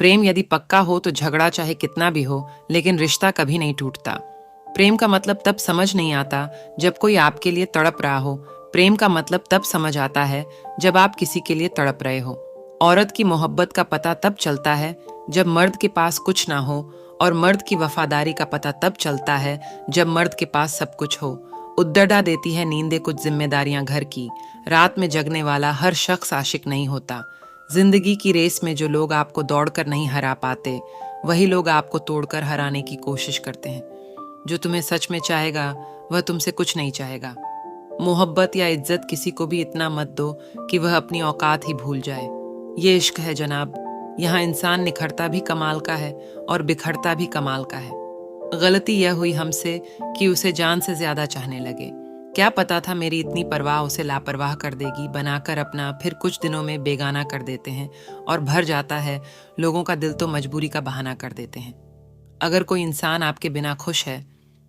प्रेम यदि पक्का हो तो झगड़ा चाहे कितना भी हो, लेकिन रिश्ता कभी नहीं टूटता। प्रेम का मतलब तब समझ नहीं आता जब कोई आपके लिए तड़प रहा हो। प्रेम का मतलब तब समझ आता है जब आप किसी के लिए तड़प रहे हो। औरत की मोहब्बत का पता तब चलता है जब मर्द के पास कुछ ना हो, और मर्द की वफादारी का पता तब चलता है जब मर्द के पास सब कुछ हो। उद्दडा देती है नींदें कुछ जिम्मेदारियां घर की। रात में जगने वाला हर शख्स आशिक नहीं होता। जिंदगी की रेस में जो लोग आपको दौड़कर नहीं हरा पाते, वही लोग आपको तोड़कर हराने की कोशिश करते हैं। जो तुम्हें सच में चाहेगा वह तुमसे कुछ नहीं चाहेगा। मोहब्बत या इज्जत किसी को भी इतना मत दो कि वह अपनी औकात ही भूल जाए। ये इश्क है जनाब। यहाँ इंसान निखरता भी कमाल का है और बिखरता भी कमाल का है। गलती यह हुई हमसे कि उसे जान से ज्यादा चाहने लगे। क्या पता था मेरी इतनी परवाह उसे लापरवाह कर देगी, बनाकर अपना, फिर कुछ दिनों में बेगाना कर देते हैं और भर जाता है। लोगों का दिल तो मजबूरी का बहाना कर देते हैं। अगर कोई इंसान आपके बिना खुश है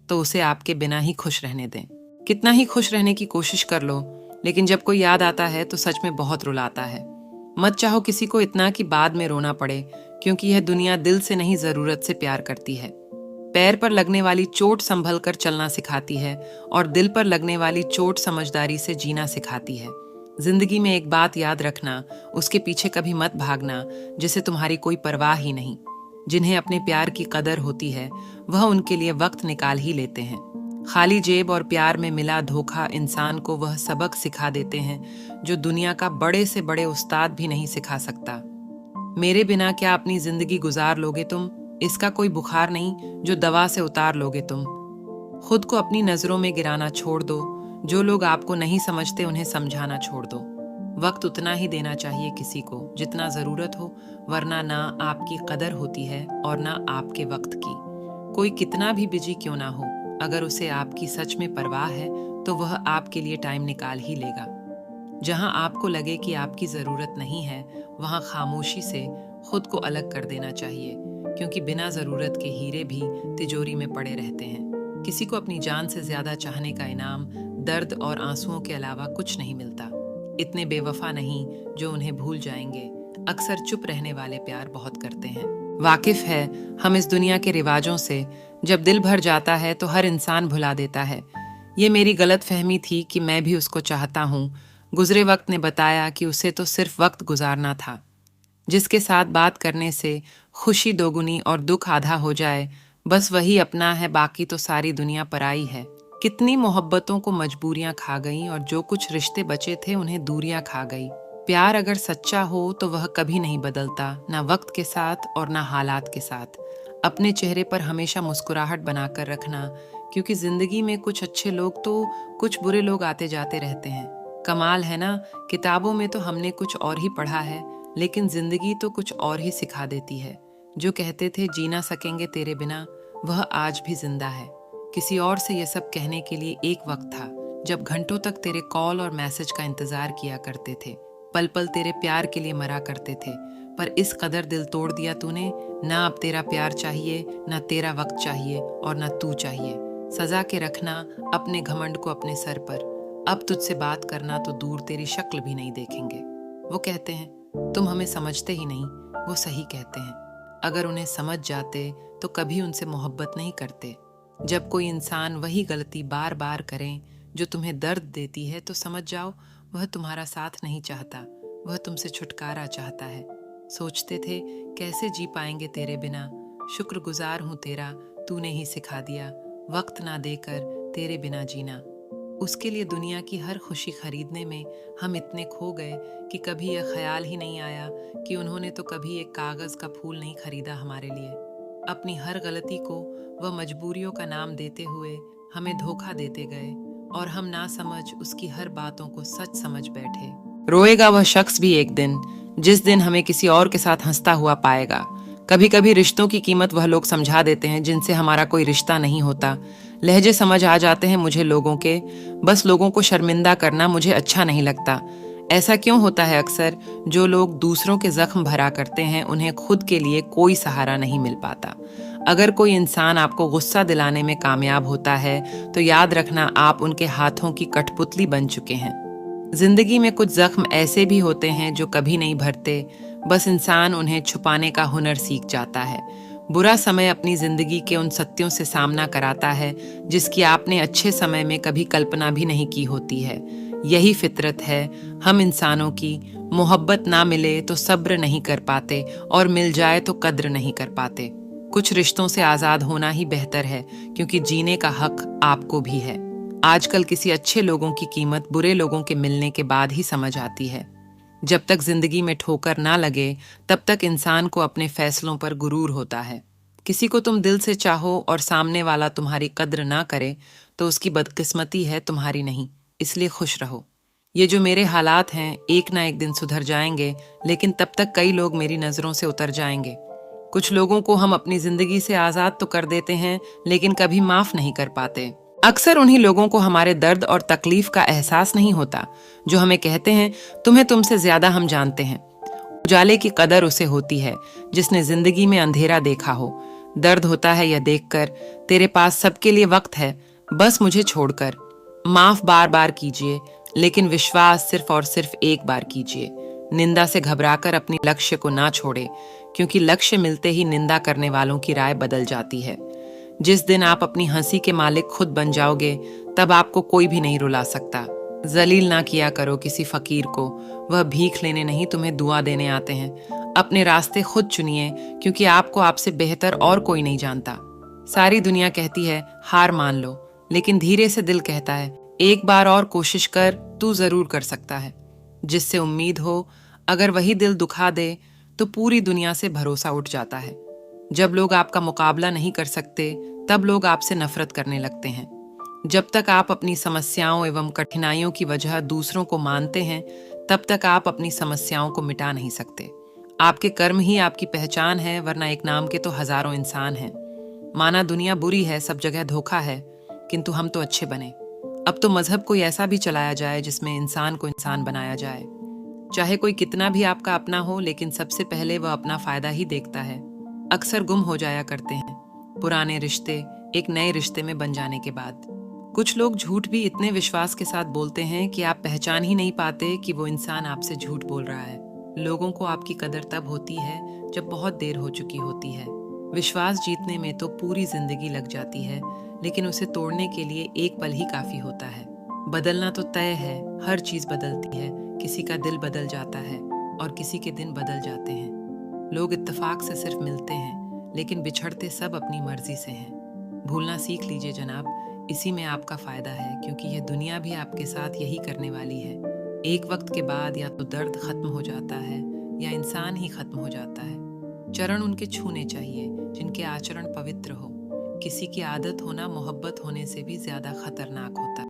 तो उसे आपके बिना ही खुश रहने दें। कितना ही खुश रहने की कोशिश कर लो, लेकिन जब कोई याद आता है तो सच में बहुत रुलाता है। मत चाहो किसी को इतना कि बाद में रोना पड़े, क्योंकि यह दुनिया दिल से नहीं जरूरत से प्यार करती है। पैर पर लगने वाली चोट संभल कर चलना सिखाती है और दिल पर लगने वाली चोट समझदारी से जीना सिखाती है। जिंदगी में एक बात याद रखना, उसके पीछे कभी मत भागना जिसे तुम्हारी कोई परवाह ही नहीं। जिन्हें अपने प्यार की कदर होती है वह उनके लिए वक्त निकाल ही लेते हैं। खाली जेब और प्यार में मिला धोखा इंसान को वह सबक सिखा देते हैं जो दुनिया का बड़े से बड़े उस्ताद भी नहीं सिखा सकता। मेरे बिना क्या अपनी जिंदगी गुजार लोगे तुम? इसका कोई बुखार नहीं जो दवा से उतार लोगे तुम। खुद को अपनी नजरों में गिराना छोड़ दो। जो लोग आपको नहीं समझते उन्हें समझाना छोड़ दो। वक्त उतना ही देना चाहिए किसी को जितना जरूरत हो, वरना ना आपकी कदर होती है और ना आपके वक्त की। कोई कितना भी बिजी क्यों ना हो, अगर उसे आपकी सच में परवाह है तो वह आपके लिए टाइम निकाल ही लेगा। जहां आपको लगे कि आपकी जरूरत नहीं है, वहां खामोशी से खुद को अलग कर देना चाहिए, क्योंकि बिना जरूरत के हीरे भी तिजोरी में पड़े रहते हैं। किसी को अपनी जान से ज्यादा चाहने का इनाम दर्द और आंसुओं के अलावा कुछ नहीं मिलता। इतने बेवफा नहीं जो उन्हें भूल जाएंगे। अक्सर चुप रहने वाले प्यार बहुत करते हैं। वाकिफ है हम इस दुनिया के रिवाजों से, जब दिल भर जाता है तो हर इंसान भुला देता है। ये मेरी गलत फहमी थी कि मैं भी उसको चाहता हूँ। गुजरे वक्त ने बताया कि उसे तो सिर्फ वक्त गुजारना था। जिसके साथ बात करने से खुशी दोगुनी और दुख आधा हो जाए, बस वही अपना है, बाकी तो सारी दुनिया पराई है। कितनी मोहब्बतों को मजबूरियां खा गईं और जो कुछ रिश्ते बचे थे उन्हें दूरियां खा गई। प्यार अगर सच्चा हो तो वह कभी नहीं बदलता, ना वक्त के साथ और ना हालात के साथ। अपने चेहरे पर हमेशा मुस्कुराहट बनाकर रखना, क्योंकि जिंदगी में कुछ अच्छे लोग तो कुछ बुरे लोग आते जाते रहते हैं। कमाल है ना, किताबों में तो हमने कुछ और ही पढ़ा है, लेकिन जिंदगी तो कुछ और ही सिखा देती है। जो कहते थे जी ना सकेंगे तेरे बिना, वह आज भी जिंदा है। किसी और से यह सब कहने के लिए एक वक्त था जब घंटों तक तेरे कॉल और मैसेज का इंतजार किया करते थे, पल पल तेरे प्यार के लिए मरा करते थे। पर इस कदर दिल तोड़ दिया तूने, ना अब तेरा प्यार चाहिए, ना तेरा वक्त चाहिए और ना तू चाहिए। सजा के रखना अपने घमंड को अपने सर पर। अब तुझसे बात करना तो दूर, तेरी शक्ल भी नहीं देखेंगे। वो कहते हैं तुम हमें समझते ही नहीं। वो सही कहते हैं। अगर उन्हें समझ जाते तो कभी उनसे मोहब्बत नहीं करते। जब कोई इंसान वही गलती बार बार करे जो तुम्हें दर्द देती है, तो समझ जाओ वह तुम्हारा साथ नहीं चाहता, वह तुमसे छुटकारा चाहता है। सोचते थे कैसे जी पाएंगे तेरे बिना, शुक्रगुजार हूँ तेरा, तूने ही सिखा दिया वक्त ना देकर तेरे बिना जीना। उसके लिए दुनिया की हर खुशी खरीदने में हम इतने खो गए कि कभी यह ख्याल ही नहीं आया कि उन्होंने तो कभी एक कागज का फूल नहीं खरीदा हमारे लिए। अपनी हर गलती को वह मजबूरियों का नाम देते हुए हमें धोखा देते गए, और हम ना समझ उसकी हर बातों को सच समझ बैठे। रोएगा वह शख्स भी एक दिन, जिस दिन हमें किसी और के साथ हंसता हुआ पाएगा। कभी कभी रिश्तों की कीमत वह लोग समझा देते हैं जिनसे हमारा कोई रिश्ता नहीं होता। लहजे समझ आ जाते हैं मुझे लोगों के, बस लोगों को शर्मिंदा करना मुझे अच्छा नहीं लगता। ऐसा क्यों होता है अक्सर, जो लोग दूसरों के जख्म भरा करते हैं उन्हें खुद के लिए कोई सहारा नहीं मिल पाता। अगर कोई इंसान आपको गुस्सा दिलाने में कामयाब होता है तो याद रखना आप उनके हाथों की कठपुतली बन चुके हैं। जिंदगी में कुछ जख्म ऐसे भी होते हैं जो कभी नहीं भरते, बस इंसान उन्हें छुपाने का हुनर सीख जाता है। बुरा समय अपनी जिंदगी के उन सत्यों से सामना कराता है जिसकी आपने अच्छे समय में कभी कल्पना भी नहीं की होती है। यही फितरत है हम इंसानों की। मोहब्बत ना मिले तो सब्र नहीं कर पाते और मिल जाए तो कद्र नहीं कर पाते। कुछ रिश्तों से आजाद होना ही बेहतर है, क्योंकि जीने का हक आपको भी है। आजकल किसी अच्छे लोगों की कीमत बुरे लोगों के मिलने के बाद ही समझ आती है। जब तक जिंदगी में ठोकर ना लगे तब तक इंसान को अपने फैसलों पर गुरूर होता है। किसी को तुम दिल से चाहो और सामने वाला तुम्हारी कद्र ना करे तो उसकी बदकिस्मती है, तुम्हारी नहीं। इसलिए खुश रहो। ये जो मेरे हालात हैं एक ना एक दिन सुधर जाएंगे, लेकिन तब तक कई लोग मेरी नज़रों से उतर जाएंगे। कुछ लोगों को हम अपनी जिंदगी से आज़ाद तो कर देते हैं, लेकिन कभी माफ़ नहीं कर पाते। अक्सर उन्हीं लोगों को हमारे दर्द और तकलीफ का एहसास नहीं होता जो हमें कहते हैं तुम्हें तुमसे ज्यादा हम जानते हैं। उजाले की कदर उसे होती है जिसने जिंदगी में अंधेरा देखा हो। दर्द होता है यह देखकर तेरे पास सबके लिए वक्त है, बस मुझे छोड़कर। माफ बार बार कीजिए, लेकिन विश्वास सिर्फ और सिर्फ एक बार कीजिए। निंदा से घबराकर अपनी लक्ष्य को ना छोड़े, क्योंकि लक्ष्य मिलते ही निंदा करने वालों की राय बदल जाती है। जिस दिन आप अपनी हंसी के मालिक खुद बन जाओगे तब आपको कोई भी नहीं रुला सकता। जलील ना किया करो किसी फकीर को, वह भीख लेने नहीं तुम्हें दुआ देने आते हैं। अपने रास्ते खुद चुनिए, क्योंकि आपको आपसे बेहतर और कोई नहीं जानता। सारी दुनिया कहती है हार मान लो, लेकिन धीरे से दिल कहता है एक बार और कोशिश कर, तू जरूर कर सकता है। जिससे उम्मीद हो अगर वही दिल दुखा दे तो पूरी दुनिया से भरोसा उठ जाता है। जब लोग आपका मुकाबला नहीं कर सकते तब लोग आपसे नफरत करने लगते हैं। जब तक आप अपनी समस्याओं एवं कठिनाइयों की वजह दूसरों को मानते हैं तब तक आप अपनी समस्याओं को मिटा नहीं सकते। आपके कर्म ही आपकी पहचान है, वरना एक नाम के तो हजारों इंसान हैं। माना दुनिया बुरी है, सब जगह धोखा है, किंतु हम तो अच्छे बने। अब तो मजहब कोई ऐसा भी चलाया जाए जिसमें इंसान को इंसान बनाया जाए। चाहे कोई कितना भी आपका अपना हो, लेकिन सबसे पहले वह अपना फायदा ही देखता है। अक्सर गुम हो जाया करते हैं पुराने रिश्ते एक नए रिश्ते में बन जाने के बाद। कुछ लोग झूठ भी इतने विश्वास के साथ बोलते हैं कि आप पहचान ही नहीं पाते कि वो इंसान आपसे झूठ बोल रहा है। लोगों को आपकी कदर तब होती है जब बहुत देर हो चुकी होती है। विश्वास जीतने में तो पूरी जिंदगी लग जाती है, लेकिन उसे तोड़ने के लिए एक पल ही काफी होता है। बदलना तो तय है, हर चीज बदलती है। किसी का दिल बदल जाता है और किसी के दिन बदल जाते हैं। लोग इत्तेफाक से सिर्फ मिलते हैं, लेकिन बिछड़ते सब अपनी मर्जी से हैं। भूलना सीख लीजिए जनाब, इसी में आपका फायदा है, क्योंकि यह दुनिया भी आपके साथ यही करने वाली है। एक वक्त के बाद या तो दर्द खत्म हो जाता है या इंसान ही खत्म हो जाता है। चरण उनके छूने चाहिए जिनके आचरण पवित्र हो। किसी की आदत होना मोहब्बत होने से भी ज्यादा खतरनाक होता है।